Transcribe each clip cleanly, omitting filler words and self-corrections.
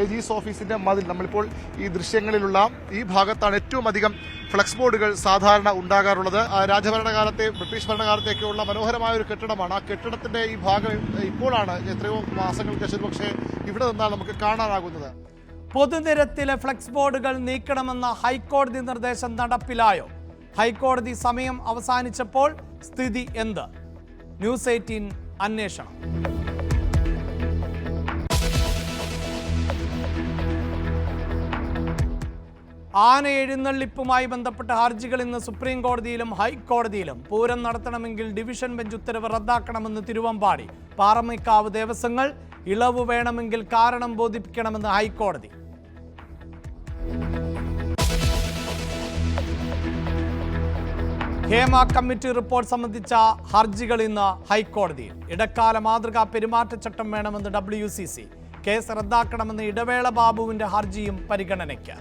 AG's ഓഫീസിന്റെ മതിൽ, നമ്മളിപ്പോൾ ഈ ദൃശ്യങ്ങളിലുള്ള ഈ ഭാഗത്താണ് ഏറ്റവും അധികം ഫ്ലക്സ് ബോർഡുകൾ സാധാരണ ഉണ്ടാകാറുള്ളത്. രാജഭരണകാലത്തെ ബ്രിട്ടീഷ് ഭരണകാലത്തേക്കുള്ള മനോഹരമായ ഒരു കെട്ടിടമാണ്. ആ കെട്ടിടത്തിന്റെ ഈ ഭാഗം ഇപ്പോഴാണ് എത്രയോ മാസങ്ങൾക്ക് ശേഷം പക്ഷേ ഇവിടെ നിന്നാൽ നമുക്ക് കാണാനാകുന്നത്. പൊതുനിരത്തിലെ ഫ്ലക്സ് ബോർഡുകൾ നീക്കണമെന്ന ഹൈക്കോടതി നിർദ്ദേശം നടപ്പിലായോ? ഹൈക്കോടതി സമയം അവസാനിച്ചപ്പോൾ സ്ഥിതി എന്ത്? ന്യൂസ് 18 അന്വേഷണം. ആന എഴുന്നള്ളിപ്പുമായി ബന്ധപ്പെട്ട ഹർജികൾ ഇന്ന് സുപ്രീം കോടതിയിലും ഹൈക്കോടതിയിലും. പൂരം നടത്തണമെങ്കിൽ ഡിവിഷൻ ബെഞ്ച് ഉത്തരവ് റദ്ദാക്കണമെന്ന് തിരുവമ്പാടി. പാറമേക്കാവ് ദേവസ്വങ്ങൾ ഇളവ് വേണമെങ്കിൽ കാരണം ബോധിപ്പിക്കണമെന്ന് ഹൈക്കോടതി. ഹേമ കമ്മിറ്റി റിപ്പോർട്ട് സംബന്ധിച്ച ഹർജികൾ ഇന്ന് ഹൈക്കോടതിയിൽ. ഇടക്കാല മാതൃകാ പെരുമാറ്റച്ചട്ടം വേണമെന്ന് WCC. കേസ് റദ്ദാക്കണമെന്ന് ഇടവേള ബാബുവിന്റെ ഹർജിയും പരിഗണനയ്ക്ക്.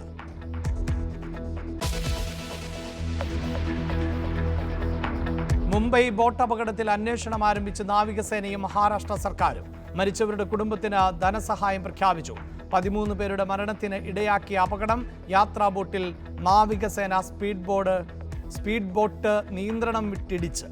മുംബൈ ബോട്ട് അപകടത്തിൽ അന്വേഷണം ആരംഭിച്ച് നാവികസേനയും മഹാരാഷ്ട്ര സർക്കാരും. മരിച്ചവരുടെ കുടുംബത്തിന് ധനസഹായം പ്രഖ്യാപിച്ചു. 13 പേരുടെ മരണത്തിന് ഇടയാക്കിയ അപകടം. യാത്രാ ബോട്ടിൽ നാവികസേന സ്പീഡ് ബോട്ട് നിയന്ത്രണം വിട്ടിടിച്ച്